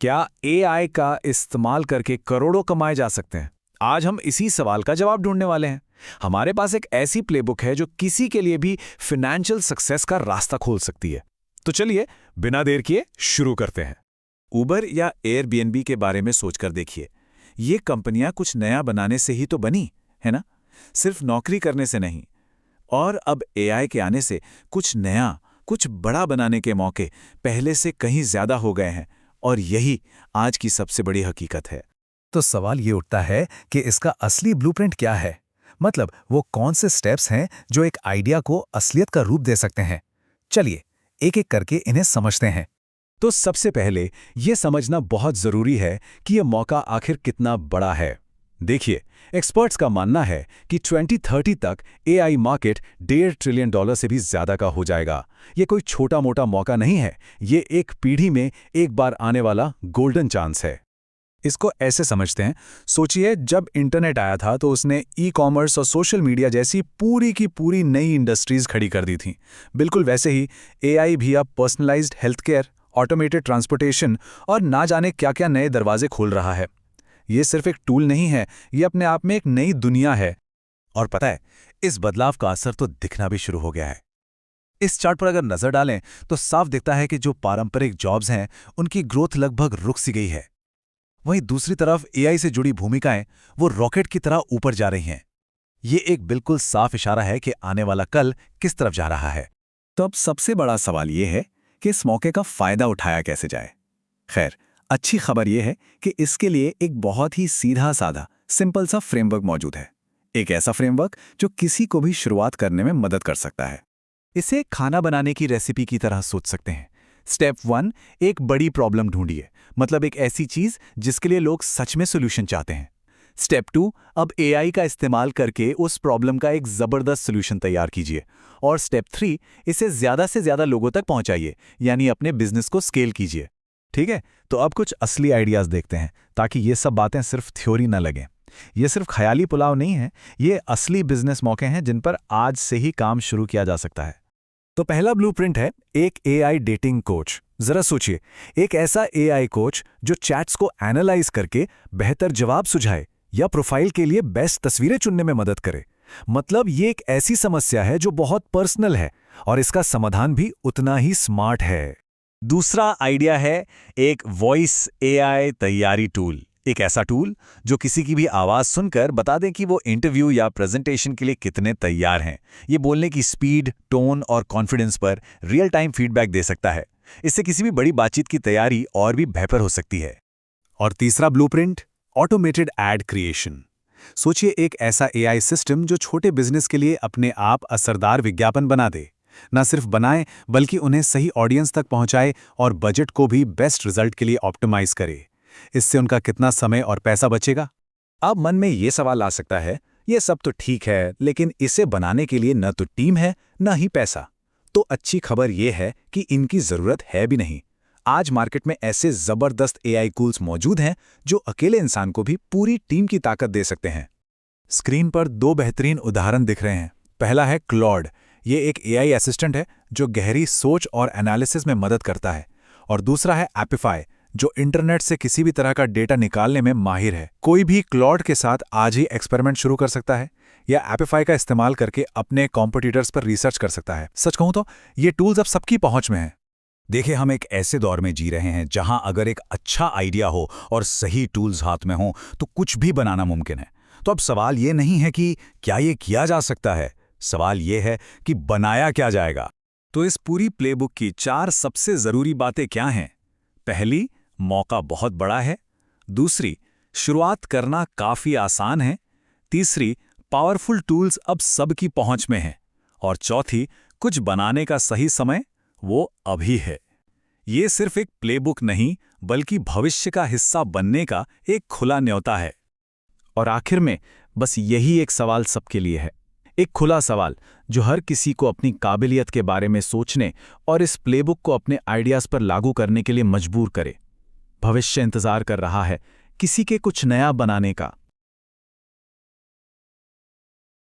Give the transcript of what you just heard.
क्या एआई का इस्तेमाल करके करोड़ों कमाए जा सकते हैं? आज हम इसी सवाल का जवाब ढूंढने वाले हैं। हमारे पास एक ऐसी प्लेबुक है जो किसी के लिए भी फाइनेंशियल सक्सेस का रास्ता खोल सकती है। तो चलिए बिना देर किए शुरू करते हैं। उबर या एयरबीएनबी के बारे में सोचकर देखिए। ये कंपनियां कुछ नया बनाने से ही तो बनी, है ना? सिर्फ नौकरी करने से नहीं। और अब एआई के आने से कुछ नया, कुछ बड़ा बनाने के मौके पहले से कहीं ज्यादा हो गए हैं। और यही आज की सबसे बड़ी हकीकत है। तो सवाल ये उठता है कि इसका असली ब्लूप्रिंट क्या है? मतलब वो कौन से स्टेप्स हैं जो एक आइडिया को असलियत का रूप दे सकते हैं? चलिए एक एक करके इन्हें समझते हैं। तो सबसे पहले यह समझना बहुत जरूरी है कि यह मौका आखिर कितना बड़ा है। देखिए, एक्सपर्ट्स का मानना है कि 2030 तक एआई मार्केट $1.5 ट्रिलियन से भी ज्यादा का हो जाएगा। यह कोई छोटा मोटा मौका नहीं है, ये एक पीढ़ी में एक बार आने वाला गोल्डन चांस है। इसको ऐसे समझते हैं, सोचिए जब इंटरनेट आया था तो उसने ई कॉमर्स और सोशल मीडिया जैसी पूरी की पूरी नई इंडस्ट्रीज खड़ी कर दी थी। बिल्कुल वैसे ही एआई भी अब personalised health care, automated transportation और ना जाने क्या क्या नए दरवाजे खोल रहा है। ये सिर्फ एक टूल नहीं है, ये अपने आप में एक नई दुनिया है। और पता है, इस बदलाव का असर तो दिखना भी शुरू हो गया है। इस चार्ट पर अगर नजर डालें तो साफ दिखता है कि जो पारंपरिक जॉब्स हैं उनकी ग्रोथ लगभग रुक सी गई है। वहीं दूसरी तरफ एआई से जुड़ी भूमिकाएं वो रॉकेट की तरह ऊपर जा रही हैं। ये एक बिल्कुल साफ इशारा है कि आने वाला कल किस तरफ जा रहा है। तो अब सबसे बड़ा सवाल ये है कि इस मौके का फायदा उठाया कैसे जाए। खैर, अच्छी खबर यह है कि इसके लिए एक बहुत ही सीधा साधा सिंपल सा फ्रेमवर्क मौजूद है। एक ऐसा फ्रेमवर्क जो किसी को भी शुरुआत करने में मदद कर सकता है। इसे खाना बनाने की रेसिपी की तरह सोच सकते हैं। स्टेप 1, एक बड़ी प्रॉब्लम ढूंढिए, मतलब एक ऐसी चीज जिसके लिए लोग सच में सॉल्यूशन चाहते हैं। स्टेप 2, अब एआई का इस्तेमाल करके उस प्रॉब्लम का एक जबरदस्त सॉल्यूशन तैयार कीजिए। और स्टेप 3, इसे ज्यादा से ज्यादा लोगों तक पहुंचाइए, यानी अपने बिजनेस को स्केल कीजिए। ठीक है, तो अब कुछ असली आइडियाज देखते हैं, ताकि ये सब बातें सिर्फ थ्योरी न लगें। ये सिर्फ ख्याली पुलाव नहीं है, ये असली बिजनेस मौके हैं जिन पर आज से ही काम शुरू किया जा सकता है। तो पहला ब्लूप्रिंट है एक एआई डेटिंग कोच। जरा सोचिए, एक ऐसा एआई कोच जो चैट्स को एनालाइज करके बेहतर जवाब सुझाए या प्रोफाइल के लिए बेस्ट तस्वीरें चुनने में मदद करे। मतलब ये एक ऐसी समस्या है जो बहुत पर्सनल है और इसका समाधान भी उतना ही स्मार्ट है। दूसरा आइडिया है एक वॉइस एआई तैयारी टूल। एक ऐसा टूल जो किसी की भी आवाज सुनकर बता दें कि वो इंटरव्यू या प्रेजेंटेशन के लिए कितने तैयार हैं। ये बोलने की स्पीड, टोन और कॉन्फिडेंस पर रियल टाइम फीडबैक दे सकता है। इससे किसी भी बड़ी बातचीत की तैयारी और भी बेहतर हो सकती है। और तीसरा ब्लूप्रिंट, ऑटोमेटेड एड क्रिएशन। सोचिए एक ऐसा एआई सिस्टम जो छोटे बिजनेस के लिए अपने आप असरदार विज्ञापन बना दे। न सिर्फ बनाए बल्कि उन्हें सही ऑडियंस तक पहुंचाए और बजट को भी बेस्ट रिजल्ट के लिए ऑप्टिमाइज करे। इससे उनका कितना समय और पैसा बचेगा? अब मन में ये सवाल आ सकता है, ये सब तो ठीक है, लेकिन इसे बनाने के लिए न तो टीम है न ही पैसा। तो अच्छी खबर ये है कि इनकी जरूरत है भी नहीं। आज मार्केट में ऐसे जबरदस्त एआई टूल्स मौजूद हैं जो अकेले इंसान को भी पूरी टीम की ताकत दे सकते हैं। स्क्रीन पर 2 बेहतरीन उदाहरण दिख रहे हैं। पहला है क्लॉड। ये एक एआई असिस्टेंट है जो गहरी सोच और एनालिसिस में मदद करता है। और दूसरा है एपिफाई, जो इंटरनेट से किसी भी तरह का डेटा निकालने में माहिर है। कोई भी क्लॉड के साथ आज ही एक्सपेरिमेंट शुरू कर सकता है या एपिफाई का इस्तेमाल करके अपने कॉम्पिटिटर्स पर रिसर्च कर सकता है। सच कहूं तो ये टूल्स अब सबकी पहुंच में हैं। देखिए, हम एक ऐसे दौर में जी रहे हैं जहां अगर एक अच्छा आइडिया हो और सही टूल्स हाथ में हो तो कुछ भी बनाना मुमकिन है। तो अब सवाल ये नहीं है कि क्या ये किया जा सकता है, सवाल ये है कि बनाया क्या जाएगा। तो इस पूरी प्लेबुक की 4 सबसे जरूरी बातें क्या हैं? पहली, मौका बहुत बड़ा है। दूसरी, शुरुआत करना काफी आसान है। तीसरी, पावरफुल टूल्स अब सबकी पहुंच में हैं। और चौथी, कुछ बनाने का सही समय वो अभी है। ये सिर्फ एक प्लेबुक नहीं बल्कि भविष्य का हिस्सा बनने का एक खुला न्योता है। और आखिर में बस यही एक सवाल सबके लिए है, एक खुला सवाल जो हर किसी को अपनी काबिलियत के बारे में सोचने और इस प्लेबुक को अपने आइडियाज पर लागू करने के लिए मजबूर करे। भविष्य इंतजार कर रहा है किसी के कुछ नया बनाने का।